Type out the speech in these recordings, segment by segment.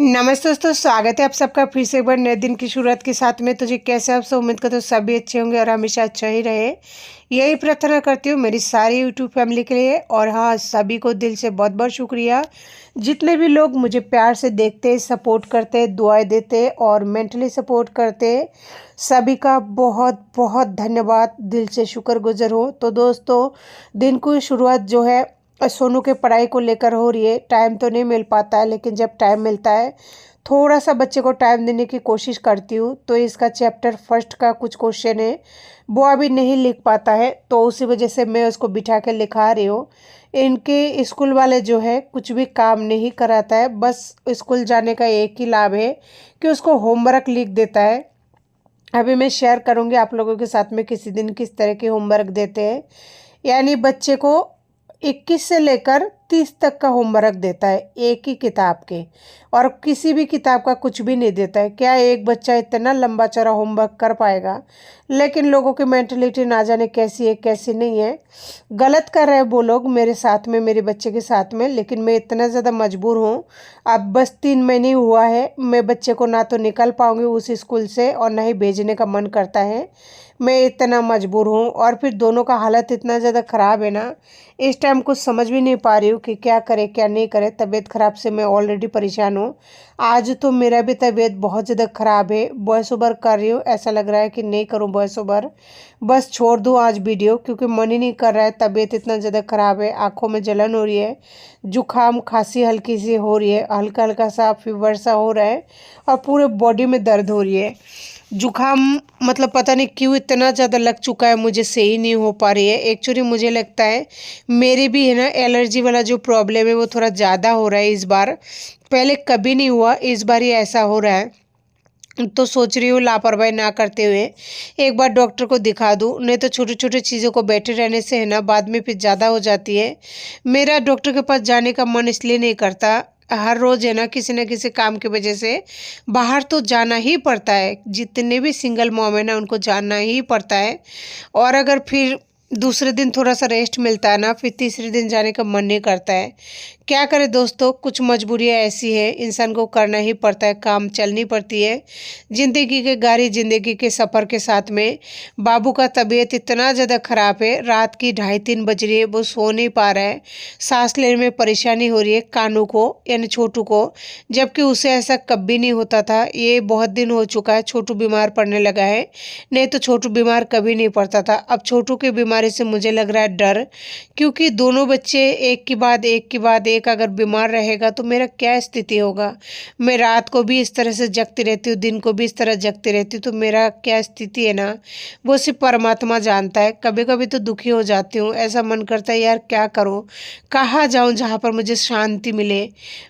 नमस्ते दोस्तों, स्वागत है आप सबका फिर से एक बार नए दिन की शुरुआत के साथ में। तो जी कैसे आप सब, उम्मीद करते हो सभी अच्छे होंगे और हमेशा अच्छा ही रहे, यही प्रार्थना करती हूँ मेरी सारी यूट्यूब फैमिली के लिए। और हाँ, सभी को दिल से बहुत बहुत शुक्रिया, जितने भी लोग मुझे प्यार से देखते, सपोर्ट करते, दुआएं देते और मेंटली सपोर्ट करते, सभी का बहुत बहुत धन्यवाद, दिल से शुक्रगुजार हूँ। तो दोस्तों, दिन की शुरुआत जो है सोनू के पढ़ाई को लेकर हो रही है। टाइम तो नहीं मिल पाता है, लेकिन जब टाइम मिलता है थोड़ा सा बच्चे को टाइम देने की कोशिश करती हूँ। तो इसका चैप्टर फर्स्ट का कुछ क्वेश्चन है, वो अभी नहीं लिख पाता है, तो उसी वजह से मैं उसको बिठा के लिखा रही हूँ। इनके स्कूल वाले जो है कुछ भी काम नहीं कराता है, बस स्कूल जाने का एक ही लाभ है कि उसको होमवर्क लिख देता है। अभी मैं शेयर करूँगी आप लोगों के साथ में किसी दिन किस तरह के होमवर्क देते हैं। यानी बच्चे को 21 से लेकर 30 तक का होमवर्क देता है एक ही किताब के, और किसी भी किताब का कुछ भी नहीं देता है। क्या एक बच्चा इतना लंबा चौड़ा होमवर्क कर पाएगा? लेकिन लोगों की मेंटलिटी ना जाने कैसी है कैसी नहीं है। गलत कर रहे हैं वो लोग मेरे साथ में, मेरे बच्चे के साथ में, लेकिन मैं इतना ज़्यादा मजबूर हूँ। अब बस 3 महीने हुआ है, मैं बच्चे को ना तो निकल पाऊँगी उस स्कूल से और ना ही भेजने का मन करता है। मैं इतना मजबूर हूँ, और फिर दोनों का हालत इतना ज़्यादा ख़राब है ना, इस टाइम कुछ समझ भी नहीं पा रही हूँ कि क्या करे क्या नहीं करे। तबीयत ख़राब से मैं ऑलरेडी परेशान हूँ। आज तो मेरा भी तबीयत बहुत ज़्यादा ख़राब है। वॉइस ओवर कर रही हूँ, ऐसा लग रहा है कि नहीं करूँ वॉइस ओवर, बस छोड़ दूँ आज वीडियो, क्योंकि मन ही नहीं कर रहा है। तबीयत इतना ज़्यादा ख़राब है, आँखों में जलन हो रही है, जुकाम खांसी हल्की सी हो रही है, हल्का हल्का सा फीवर सा हो रहा है, और पूरे बॉडी में दर्द हो रही है। जुकाम मतलब पता नहीं क्यों इतना ज़्यादा लग चुका है, मुझे सही नहीं हो पा रही है। एक्चुअली मुझे लगता है मेरी भी है ना एलर्जी वाला जो प्रॉब्लम है वो थोड़ा ज़्यादा हो रहा है इस बार। पहले कभी नहीं हुआ, इस बार ही ऐसा हो रहा है। तो सोच रही हूँ लापरवाही ना करते हुए एक बार डॉक्टर को दिखा दूँ, नहीं तो छोटी छोटी चीज़ों को बैठे रहने से है ना बाद में फिर ज़्यादा हो जाती है। मेरा डॉक्टर के पास जाने का मन इसलिए नहीं करता, हर रोज़ है ना किसी न किसी काम की वजह से बाहर तो जाना ही पड़ता है। जितने भी सिंगल मॉम है ना उनको जाना ही पड़ता है। और अगर फिर दूसरे दिन थोड़ा सा रेस्ट मिलता है ना, फिर तीसरे दिन जाने का मन नहीं करता है। क्या करे दोस्तों, कुछ मजबूरियाँ ऐसी है, इंसान को करना ही पड़ता है, काम चलनी पड़ती है। ज़िंदगी के गाड़ी, ज़िंदगी के सफ़र के साथ में बाबू का तबीयत इतना ज़्यादा ख़राब है, रात की 2:30-3 बज रही है, वो सो नहीं पा रहा है। सांस लेने में परेशानी हो रही है कानू को, यानी छोटू को, जबकि उसे ऐसा कभी नहीं होता था। ये बहुत दिन हो चुका है छोटू बीमार पड़ने लगा है, नहीं तो छोटू बीमार कभी नहीं पड़ता था। अब छोटू की बीमारी से मुझे लग रहा है डर, क्योंकि दोनों बच्चे एक के बाद एक के बाद एक अगर बीमार रहेगा तो मेरा क्या स्थिति होगा। मैं रात को भी इस तरह से जगती रहती हूँ, दिन को भी इस तरह जगती रहती हूँ, तो मेरा क्या स्थिति है ना वो सिर्फ परमात्मा जानता है। कभी कभी तो दुखी हो जाती हूँ, ऐसा मन करता है यार क्या करूँ, कहाँ जाऊँ जहाँ पर मुझे शांति मिले।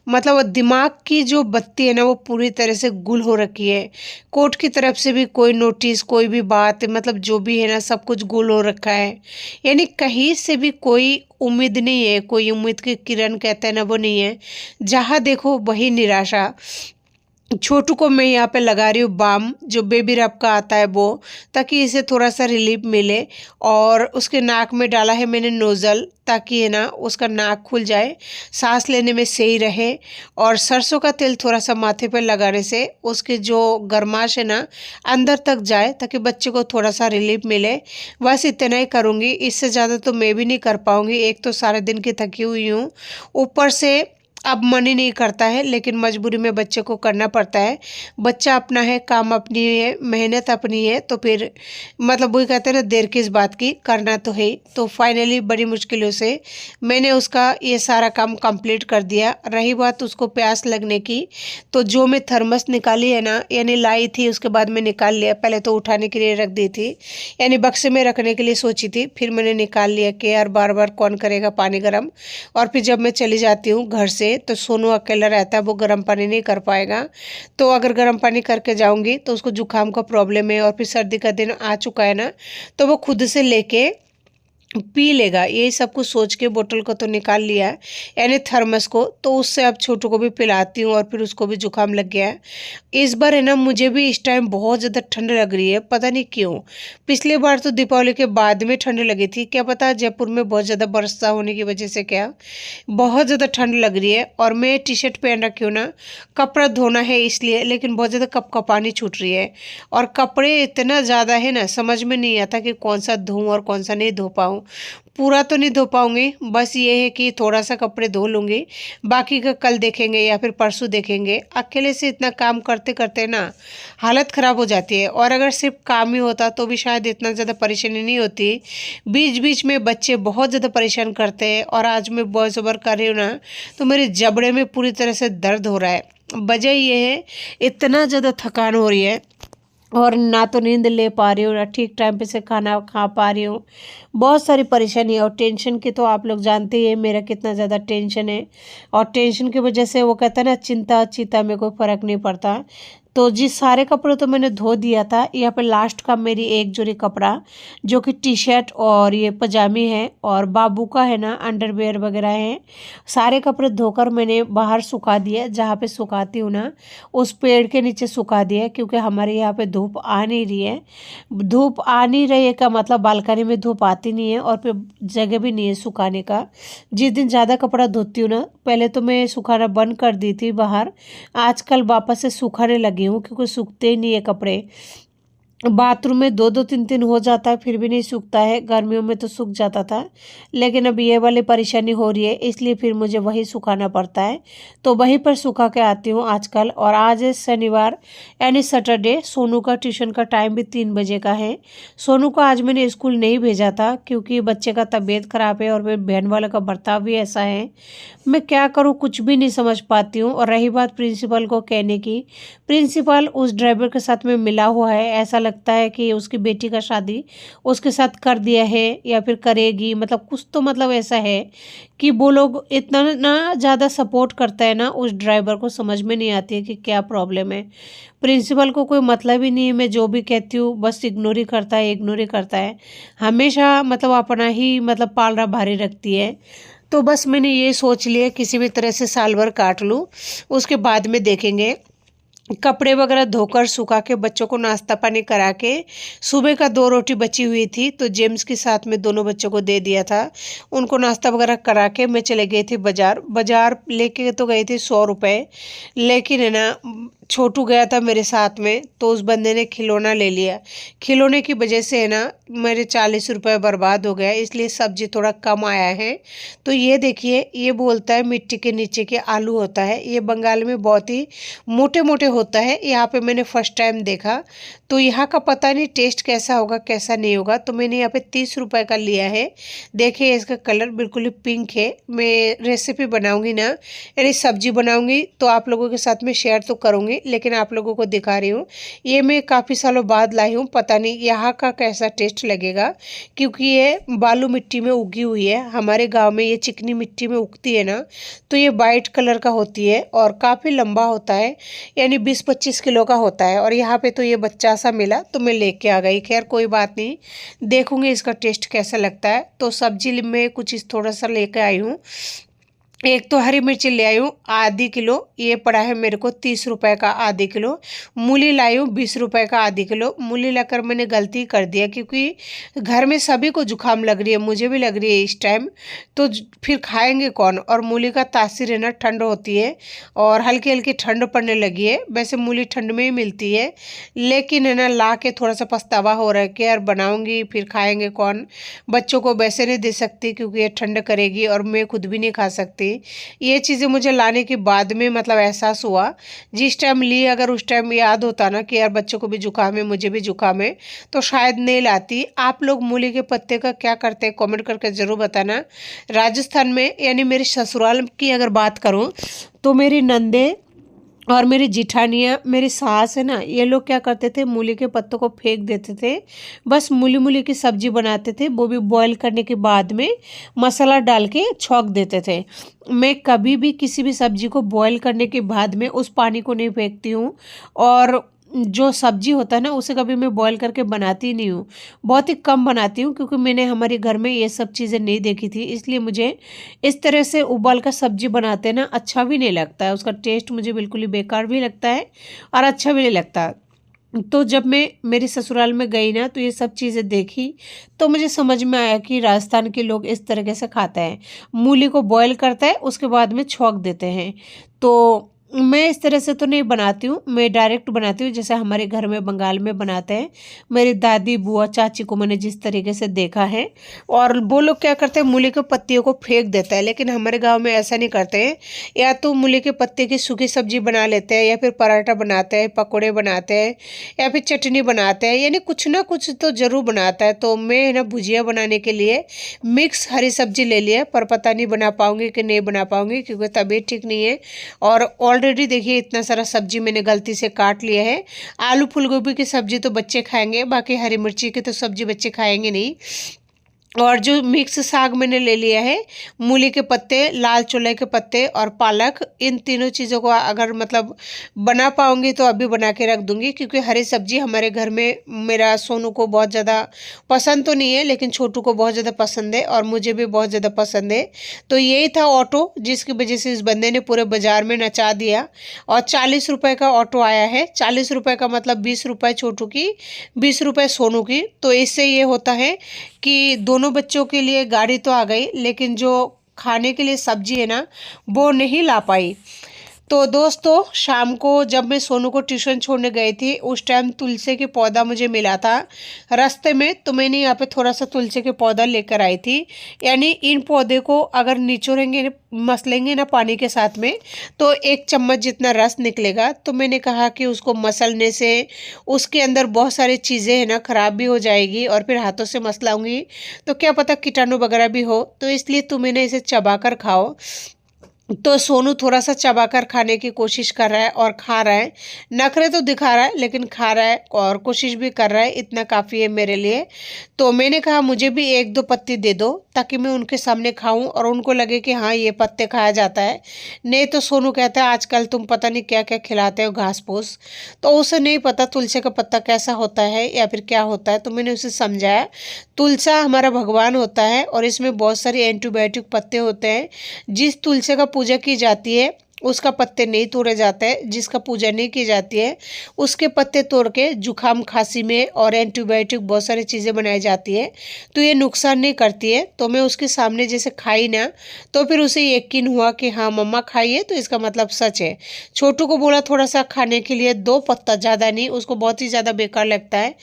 मतलब वो दिमाग की जो बत्ती है ना वो पूरी तरह से गुल हो रखी है। कोर्ट की तरफ से भी कोई नोटिस, कोई भी बात, मतलब जो भी है ना सब कुछ गुल हो रखा है। यानी कहीं से भी कोई उम्मीद नहीं है, कोई उम्मीद की किरण कहते हैं ना वो नहीं है। जहाँ देखो वही निराशा। छोटू को मैं यहाँ पे लगा रही हूँ बाम, जो बेबी रब का आता है वो, ताकि इसे थोड़ा सा रिलीफ मिले। और उसके नाक में डाला है मैंने नोज़ल, ताकि है ना उसका नाक खुल जाए, सांस लेने में सही रहे। और सरसों का तेल थोड़ा सा माथे पर लगाने से उसके जो गर्माश है ना अंदर तक जाए, ताकि बच्चे को थोड़ा सा रिलीफ मिले। बस इतना ही करूँगी, इससे ज़्यादा तो मैं भी नहीं कर पाऊँगी। एक तो सारे दिन की थकी हुई हूँ, ऊपर से अब मन ही नहीं करता है, लेकिन मजबूरी में बच्चे को करना पड़ता है। बच्चा अपना है, काम अपनी है, मेहनत अपनी है, तो फिर मतलब वही कहते हैं ना देर किस बात की, करना तो है। तो फाइनली बड़ी मुश्किलों से मैंने उसका ये सारा काम कंप्लीट कर दिया। रही बात उसको प्यास लगने की, तो जो मैं थर्मस निकाली है ना, यानी लाई थी उसके बाद में निकाल लिया। पहले तो उठाने के लिए रख दी थी, यानी बक्से में रखने के लिए सोची थी, फिर मैंने निकाल लिया कि यार बार बार कौन करेगा पानी गर्म। और फिर जब मैं चली जाती हूँ घर से तो सोनू अकेला रहता है, वो गर्म पानी नहीं कर पाएगा। तो अगर गर्म पानी करके जाऊंगी तो उसको जुकाम का प्रॉब्लम है, और फिर सर्दी का दिन आ चुका है ना, तो वो खुद से लेके पी लेगा, यही सब कुछ सोच के बोतल को तो निकाल लिया है, यानी थर्मस को। तो उससे अब छोटू को भी पिलाती हूँ और फिर उसको भी जुकाम लग गया है। इस बार है ना, मुझे भी इस टाइम बहुत ज़्यादा ठंड लग रही है, पता नहीं क्यों। पिछली बार तो दीपावली के बाद में ठंड लगी थी, क्या पता जयपुर में बहुत ज़्यादा वर्षा होने की वजह से क्या, बहुत ज़्यादा ठंड लग रही है। और मैं टी शर्ट पहन रखी हूँ ना, कपड़ा धोना है इसलिए, लेकिन बहुत ज़्यादा कपकपानी छूट रही है। और कपड़े इतना ज़्यादा है ना, समझ में नहीं आता कि कौन सा धोऊं और कौन सा नहीं धो पाऊँ। पूरा तो नहीं धो पाऊंगी, बस ये है कि थोड़ा सा कपड़े धो लूँगी, बाकी का कल देखेंगे या फिर परसों देखेंगे। अकेले से इतना काम करते करते ना हालत ख़राब हो जाती है। और अगर सिर्फ काम ही होता तो भी शायद इतना ज़्यादा परेशानी नहीं होती। बीच बीच में बच्चे बहुत ज़्यादा परेशान करते हैं, और आज मैं वॉइस ओवर कर रही हूँ ना, तो मेरे जबड़े में पूरी तरह से दर्द हो रहा है। वजह ये है, इतना ज़्यादा थकान हो रही है, और ना तो नींद ले पा रही हूँ, ना ठीक टाइम पे से खाना खा पा रही हूँ। बहुत सारी परेशानी है, और टेंशन की तो आप लोग जानते ही हैं मेरा कितना ज़्यादा टेंशन है। और टेंशन की वजह से वो कहता है ना, चिंता चीता में कोई फ़र्क नहीं पड़ता। तो जी सारे कपड़े तो मैंने धो दिया था। यहाँ पे लास्ट का मेरी एक जोड़ी कपड़ा, जो कि टी शर्ट और ये पजामी है, और बाबू का है ना अंडरवेयर वगैरह है, सारे कपड़े धोकर मैंने बाहर सुखा दिए। जहाँ पे सुखाती हूँ ना, उस पेड़ के नीचे सुखा दिया, क्योंकि हमारे यहाँ पे धूप आ नहीं रही है। धूप आ नहीं रही है का मतलब बालकनी में धूप आती नहीं है, और फिर जगह भी नहीं है सुखाने का। जिस दिन ज़्यादा कपड़ा धोती हूँ ना, पहले तो मैं सुखाना बंद कर दी थी बाहर, आजकल वापस से सुखाने लगी हूँ, क्योंकि सूखते ही नहीं है कपड़े। बाथरूम में दो दो तीन तीन हो जाता है, फिर भी नहीं सूखता है। गर्मियों में तो सूख जाता था, लेकिन अब ये वाली परेशानी हो रही है, इसलिए फिर मुझे वही सुखाना पड़ता है। तो वहीं पर सुखा के आती हूँ आजकल। और आज है शनिवार, यानी सैटरडे। सोनू का ट्यूशन का टाइम भी 3 बजे का है। सोनू को आज मैंने स्कूल नहीं भेजा था, क्योंकि बच्चे का तबीयत खराब है, और फिर बहन वाले का बर्ताव भी ऐसा है। मैं क्या करूँ, कुछ भी नहीं समझ पाती हूँ। और रही बात प्रिंसिपल को कहने की, प्रिंसिपल उस ड्राइवर के साथ में मिला हुआ है। ऐसा लगता है कि उसकी बेटी का शादी उसके साथ कर दिया है, या फिर करेगी, मतलब कुछ तो मतलब ऐसा है कि वो लोग इतना ना ज़्यादा सपोर्ट करता है ना उस ड्राइवर को, समझ में नहीं आती है कि क्या प्रॉब्लम है। प्रिंसिपल को कोई मतलब ही नहीं है, मैं जो भी कहती हूँ बस इग्नोर ही करता है, इग्नोर ही करता है हमेशा। मतलब अपना ही मतलब पालना भारी रखती है। तो बस मैंने ये सोच लिया, किसी भी तरह से साल भर काट लूँ, उसके बाद में देखेंगे। कपड़े वगैरह धोकर सुखा के बच्चों को नाश्ता पानी करा के, सुबह का 2 रोटी बची हुई थी तो जेम्स के साथ में दोनों बच्चों को दे दिया था। उनको नाश्ता वगैरह करा के मैं चले गई थी बाजार। बाजार लेके तो गई थी 100 रुपये, लेकिन है ना छोटू गया था मेरे साथ में, तो उस बंदे ने खिलौना ले लिया। खिलौने की वजह से है ना मेरे 40 रुपये बर्बाद हो गया, इसलिए सब्जी थोड़ा कम आया है। तो ये देखिए, ये बोलता है मिट्टी के नीचे के आलू होता है, ये बंगाल में बहुत ही मोटे मोटे होता है। यहाँ पे मैंने फर्स्ट टाइम देखा, तो यहाँ का पता नहीं टेस्ट कैसा होगा कैसा नहीं होगा। तो मैंने यहाँ पे 30 रुपये का लिया है। देखिए इसका कलर बिल्कुल ही पिंक है। मैं रेसिपी बनाऊंगी ना, यानी सब्जी बनाऊंगी, तो आप लोगों के साथ में शेयर तो करूंगी, लेकिन आप लोगों को दिखा रही हूँ। ये मैं काफ़ी सालों बाद लाई हूँ, पता नहीं यहाँ का कैसा टेस्ट लगेगा, क्योंकि ये बालू मिट्टी में उगी हुई है। हमारे गाँव में ये चिकनी मिट्टी में उगती है ना, तो ये वाइट कलर का होती है और काफ़ी लंबा होता है, यानी 20-25 किलो का होता है। और यहाँ पे तो ये बच्चा सा मिला तो मैं लेके आ गई। खैर कोई बात नहीं, देखूंगी इसका टेस्ट कैसा लगता है। तो सब्जी में कुछ इस थोड़ा सा लेके आई हूँ। एक तो हरी मिर्ची ले आई हूँ आधी किलो, ये पड़ा है मेरे को 30 रुपये का आधी किलो। मूली लाई हूँ 20 रुपये का आधी किलो। मूली लाकर मैंने गलती कर दिया, क्योंकि घर में सभी को जुकाम लग रही है, मुझे भी लग रही है इस टाइम, तो फिर खाएंगे कौन। और मूली का तासीर है ना, ठंड होती है और हल्की हल्की ठंड पड़ने लगी है। वैसे मूली ठंड में ही मिलती है, लेकिन है ना ला के थोड़ा सा पछतावा हो रहा है कि यार बनाऊँगी फिर खाएँगे कौन। बच्चों को वैसे नहीं दे सकती, क्योंकि ये ठंड करेगी और मैं खुद भी नहीं खा सकती। ये चीज़ें मुझे लाने के बाद में मतलब एहसास हुआ। जिस टाइम ली, अगर उस टाइम याद होता ना कि यार बच्चों को भी जुकाम है, मुझे भी जुकाम है, तो शायद नहीं लाती। आप लोग मूली के पत्ते का क्या करते हैं कमेंट करके ज़रूर बताना। राजस्थान में, यानी मेरे ससुराल की अगर बात करूँ, तो मेरी नंदे और मेरी जिठानियाँ, मेरी सास है ना, ये लोग क्या करते थे, मूली के पत्तों को फेंक देते थे। बस मूली मूली की सब्जी बनाते थे, वो भी बॉईल करने के बाद में मसाला डाल के छौंक देते थे। मैं कभी भी किसी भी सब्जी को बॉईल करने के बाद में उस पानी को नहीं फेंकती हूँ। और जो सब्जी होता है ना उसे कभी मैं बॉईल करके बनाती नहीं हूँ, बहुत ही कम बनाती हूँ, क्योंकि मैंने हमारे घर में ये सब चीज़ें नहीं देखी थी। इसलिए मुझे इस तरह से उबाल कर सब्जी बनाते ना अच्छा भी नहीं लगता है, उसका टेस्ट मुझे बिल्कुल ही बेकार भी लगता है और अच्छा भी नहीं लगता। तो जब मैं मेरी ससुराल में गई ना तो ये सब चीज़ें देखी, तो मुझे समझ में आया कि राजस्थान के लोग इस तरीके से खाते हैं। मूली को बॉईल करते हैं, उसके बाद में छौंक देते हैं। तो मैं इस तरह से तो नहीं बनाती हूँ, मैं डायरेक्ट बनाती हूँ जैसे हमारे घर में बंगाल में बनाते हैं। मेरी दादी बुआ चाची को मैंने जिस तरीके से देखा है। और वो लोग क्या करते हैं, मूली के पत्तियों को फेंक देता है, लेकिन हमारे गांव में ऐसा नहीं करते हैं। या तो मूली के पत्ते की सूखी सब्जी बना लेते हैं, या फिर पराठा बनाते हैं, पकोड़े बनाते हैं, या फिर चटनी बनाते हैं, यानी कुछ ना कुछ तो ज़रूर बनाता है। तो मैं ना भुजिया बनाने के लिए मिक्स हरी सब्जी ले लिया, पर पता नहीं बना पाऊँगी कि नहीं बना पाऊँगी, क्योंकि तबीयत ठीक नहीं है। और ऑलरेडी देखिए इतना सारा सब्जी मैंने गलती से काट लिया है। आलू फूल गोभी की सब्जी तो बच्चे खाएंगे, बाकी हरी मिर्ची की तो सब्जी बच्चे खाएंगे नहीं। और जो मिक्स साग मैंने ले लिया है, मूली के पत्ते, लाल चोले के पत्ते और पालक, इन तीनों चीज़ों को अगर मतलब बना पाऊंगी तो अभी बना के रख दूंगी, क्योंकि हरी सब्जी हमारे घर में मेरा सोनू को बहुत ज़्यादा पसंद तो नहीं है, लेकिन छोटू को बहुत ज़्यादा पसंद है और मुझे भी बहुत ज़्यादा पसंद है। तो यही था ऑटो, जिसकी वजह से इस बंदे ने पूरे बाजार में नचा दिया। और 40 रुपये का ऑटो आया है। 40 रुपये का मतलब 20 रुपये छोटू की, 20 रुपये सोनू की। तो इससे ये होता है कि दोनों बच्चों के लिए गाड़ी तो आ गई, लेकिन जो खाने के लिए सब्जी है ना वो नहीं ला पाई। तो दोस्तों, शाम को जब मैं सोनू को ट्यूशन छोड़ने गई थी, उस टाइम तुलसी के पौधा मुझे मिला था रास्ते में, तो मैंने यहाँ पे थोड़ा सा तुलसी के पौधा लेकर आई थी। यानी इन पौधे को अगर निचोड़ेंगे, मसलेंगे ना पानी के साथ में, तो 1 चम्मच जितना रस निकलेगा। तो मैंने कहा कि उसको मसलने से उसके अंदर बहुत सारी चीज़ें हैं ना खराब भी हो जाएगी, और फिर हाथों से मसलाऊंगी तो क्या पता कीटाणु वगैरह भी हो। तो इसलिए तुम इन्हें इसे चबा कर खाओ। तो सोनू थोड़ा सा चबाकर खाने की कोशिश कर रहा है और खा रहा है। नखरे तो दिखा रहा है, लेकिन खा रहा है और कोशिश भी कर रहा है, इतना काफ़ी है मेरे लिए। तो मैंने कहा मुझे भी 1-2 पत्ती दे दो, ताकि मैं उनके सामने खाऊं और उनको लगे कि हाँ ये पत्ते खाया जाता है। नहीं तो सोनू कहता है आजकल तुम पता नहीं क्या क्या खिलाते हो, घास फूस। तो उसे नहीं पता तुलसी का पत्ता कैसा होता है या फिर क्या होता है। तो मैंने उसे समझाया, तुलसा हमारा भगवान होता है और इसमें बहुत सारे एंटीबायोटिक पत्ते होते हैं। जिस तुलसी का पूजा की जाती है उसका पत्ते नहीं तोड़े जाते हैं, जिसका पूजा नहीं की जाती है उसके पत्ते तोड़ के जुकाम खांसी में और एंटीबायोटिक बहुत सारी चीज़ें बनाई जाती है। तो ये नुकसान नहीं करती है। तो मैं उसके सामने जैसे खाई ना, तो फिर उसे यकीन हुआ कि हाँ मम्मा खाइए, तो इसका मतलब सच है। छोटू को बोला थोड़ा सा खाने के लिए, 2 पत्ता, ज़्यादा नहीं, उसको बहुत ही ज़्यादा बेकार लगता है।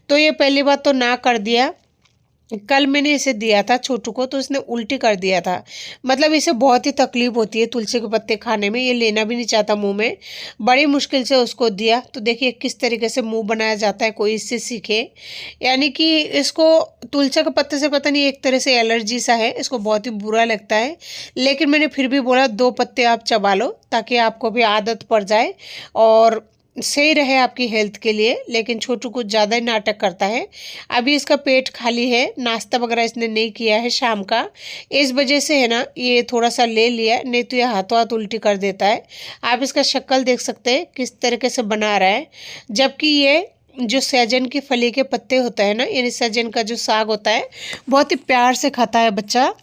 तो ये पहली बात तो ना कर दिया। कल मैंने इसे दिया था छोटू को, तो इसने उल्टी कर दिया था। मतलब इसे बहुत ही तकलीफ होती है तुलसी के पत्ते खाने में, ये लेना भी नहीं चाहता मुंह में। बड़ी मुश्किल से उसको दिया। तो देखिए किस तरीके से मुंह बनाया जाता है, कोई इससे सीखे। यानी कि इसको तुलसी के पत्ते से पता नहीं एक तरह से एलर्जी सा है, इसको बहुत ही बुरा लगता है। लेकिन मैंने फिर भी बोला 2 पत्ते आप चबा लो, ताकि आपको भी आदत पड़ जाए और सही रहे आपकी हेल्थ के लिए। लेकिन छोटू कुछ ज़्यादा ही नाटक करता है। अभी इसका पेट खाली है, नाश्ता वगैरह इसने नहीं किया है शाम का, इस वजह से है ना ये थोड़ा सा ले लिया, नहीं तो ये हाथों हाथ उल्टी कर देता है। आप इसका शक्ल देख सकते हैं किस तरीके से बना रहा है। जबकि ये जो सहजन की फली के पत्ते होता है ना, यानी सहजन का जो साग होता है, बहुत ही प्यार से खाता है बच्चा।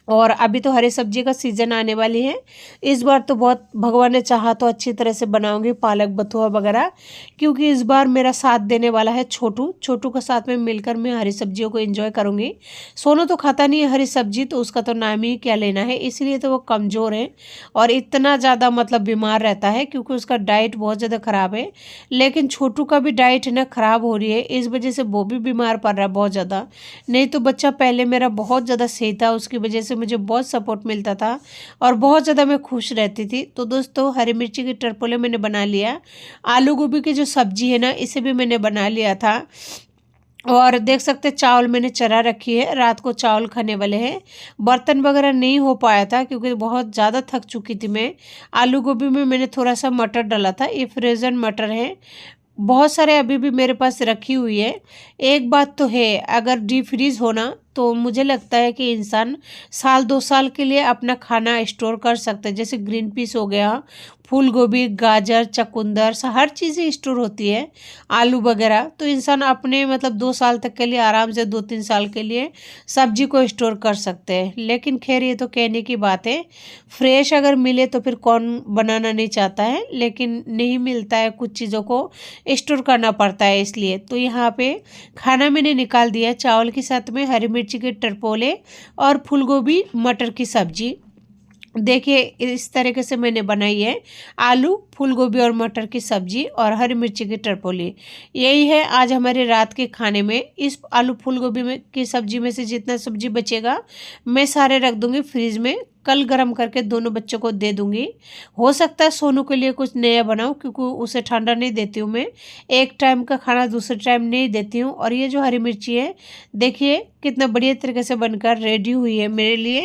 और अभी तो हरी सब्जी का सीजन आने वाली है। इस बार तो बहुत भगवान ने चाहा तो अच्छी तरह से बनाऊंगी पालक बथुआ वगैरह, क्योंकि इस बार मेरा साथ देने वाला है छोटू। छोटू के साथ में मिलकर मैं हरी सब्जियों को एंजॉय करूंगी। सोनू तो खाता नहीं है हरी सब्जी, तो उसका तो नाम ही क्या लेना है, इसलिए तो वो कमज़ोर है और इतना ज़्यादा मतलब बीमार रहता है, क्योंकि उसका डाइट बहुत ज़्यादा ख़राब है। लेकिन छोटू का भी डाइट है ना ख़राब हो रही है, इस वजह से वो भी बीमार पड़ रहा है बहुत ज़्यादा। नहीं तो बच्चा पहले मेरा बहुत ज़्यादा सही था, उसकी वजह से मुझे बहुत सपोर्ट मिलता था और बहुत ज़्यादा मैं खुश रहती थी। तो दोस्तों, हरी मिर्ची के टरपोले मैंने बना लिया। आलू गोभी की जो सब्जी है ना, इसे भी मैंने बना लिया था। और देख सकते चावल मैंने चढ़ा रखी है, रात को चावल खाने वाले हैं। बर्तन वगैरह नहीं हो पाया था क्योंकि बहुत ज़्यादा थक चुकी थी मैं। आलू गोभी में मैंने थोड़ा सा मटर डाला था, ये फ्रोज़न मटर है, बहुत सारे अभी भी मेरे पास रखी हुई है। एक बात तो है, अगर डीप फ्रीज होना तो मुझे लगता है कि इंसान 1-2 साल के लिए अपना खाना स्टोर कर सकता है। जैसे ग्रीन पीस हो गया, फूल गोभी, गाजर, चुकंदर हर चीज़ें स्टोर होती है, आलू वगैरह। तो इंसान अपने मतलब 2 साल तक के लिए आराम से, 2-3 साल के लिए सब्जी को स्टोर कर सकते हैं। लेकिन खैर ये तो कहने की बात है, फ्रेश अगर मिले तो फिर कौन बनाना नहीं चाहता है, लेकिन नहीं मिलता है, कुछ चीज़ों को स्टोर करना पड़ता है इसलिए। तो यहाँ पे खाना मैंने निकाल दिया, चावल के साथ में हरी मिर्ची के टरपोले और फूल गोभी मटर की सब्जी। देखिए इस तरीके से मैंने बनाई है, आलू, फूल गोभी और मटर की सब्जी और हरी मिर्ची की टरपोली। यही है आज हमारे रात के खाने में। इस आलू फूल गोभी में की सब्जी में से जितना सब्जी बचेगा मैं सारे रख दूंगी फ्रिज में, कल गरम करके दोनों बच्चों को दे दूंगी। हो सकता है सोनू के लिए कुछ नया बनाऊं, क्योंकि उसे ठंडा नहीं देती हूँ मैं, एक टाइम का खाना दूसरे टाइम नहीं देती हूँ। और ये जो हरी मिर्ची है देखिए कितना बढ़िया तरीके से बनकर रेडी हुई है मेरे लिए।